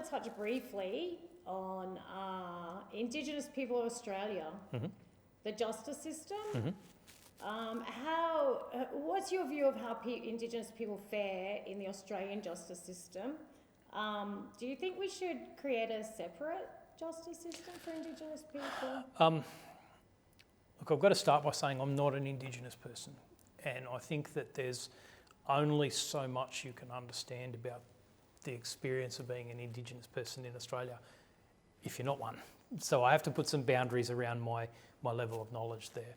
to touch briefly on Indigenous people of Australia, the justice system. What's your view of how Indigenous people fare in the Australian justice system? Do you think we should create a separate justice system for Indigenous people? Look, I've got to start by saying I'm not an Indigenous person, and I think that there's only so much you can understand about the experience of being an Indigenous person in Australia if you're not one. So I have to put some boundaries around my level of knowledge there.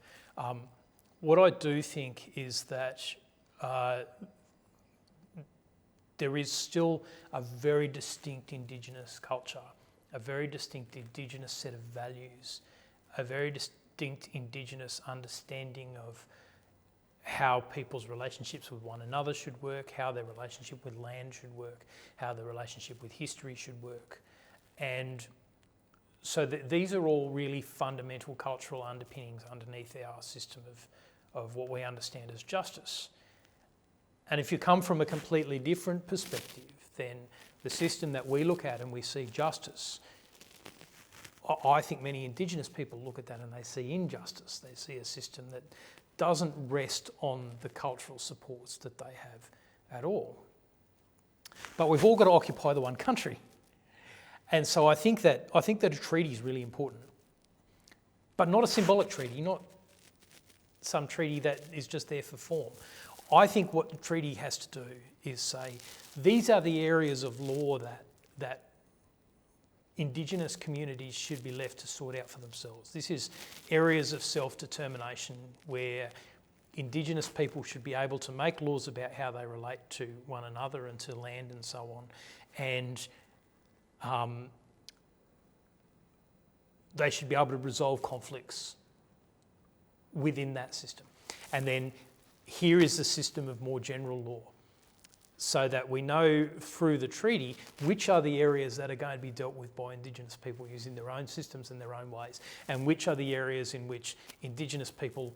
What I do think is that there is still a very distinct Indigenous culture, a very distinct Indigenous set of values, a very distinct Indigenous understanding of how people's relationships with one another should work, how their relationship with land should work, how their relationship with history should work. And so these are all really fundamental cultural underpinnings underneath our system of what we understand as justice. And if you come from a completely different perspective, then the system that we look at and we see justice, I think many Indigenous people look at that and they see injustice. They see a system that doesn't rest on the cultural supports that they have at all. But we've all got to occupy the one country. And so I think that a treaty is really important, but not a symbolic treaty, not some treaty that is just there for form. I think what the treaty has to do is say, these are the areas of law that Indigenous communities should be left to sort out for themselves. This is areas of self-determination where Indigenous people should be able to make laws about how they relate to one another and to land and so on. And they should be able to resolve conflicts within that system. And then here is the system of more general law, so that we know through the treaty which are the areas that are going to be dealt with by Indigenous people using their own systems and their own ways, and which are the areas in which Indigenous people,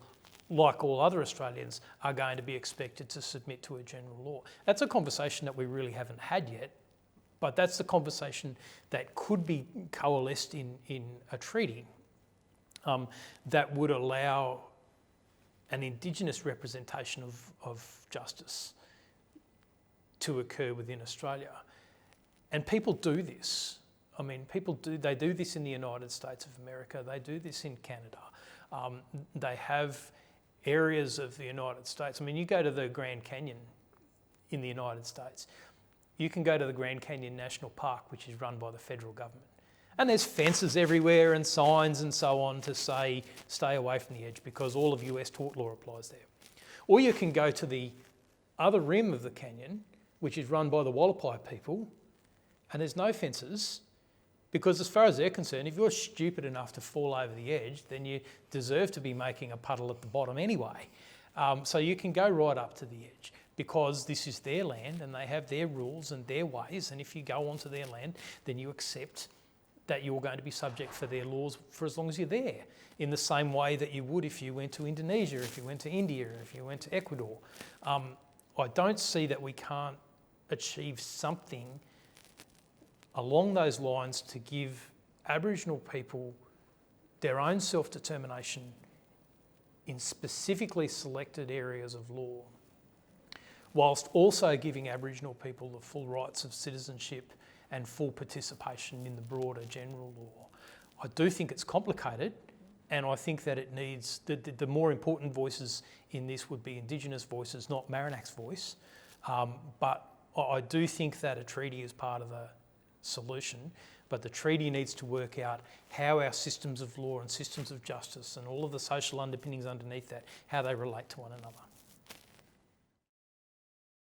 like all other Australians, are going to be expected to submit to a general law. That's a conversation that we really haven't had yet, but that's the conversation that could be coalesced in a treaty that would allow an Indigenous representation of justice to occur within Australia. And people do this. I mean, they do this in the United States of America, they do this in Canada. They have areas of the United States. I mean, you go to the Grand Canyon in the United States, you can go to the Grand Canyon National Park, which is run by the federal government. And there's fences everywhere and signs and so on to say, stay away from the edge, because all of US tort law applies there. Or you can go to the other rim of the canyon, which is run by the Wallapai people, and there's no fences, because as far as they're concerned, if you're stupid enough to fall over the edge, then you deserve to be making a puddle at the bottom anyway. So you can go right up to the edge, because this is their land and they have their rules and their ways, and if you go onto their land, then you accept that you're going to be subject for their laws for as long as you're there, in the same way that you would if you went to Indonesia, if you went to India, if you went to Ecuador. I don't see that we can't achieve something along those lines to give Aboriginal people their own self-determination in specifically selected areas of law, whilst also giving Aboriginal people the full rights of citizenship and full participation in the broader general law. I do think it's complicated, and I think that it needs, the more important voices in this would be Indigenous voices, not Marinac's voice. But I do think that a treaty is part of the solution, but the treaty needs to work out how our systems of law and systems of justice and all of the social underpinnings underneath that, how they relate to one another.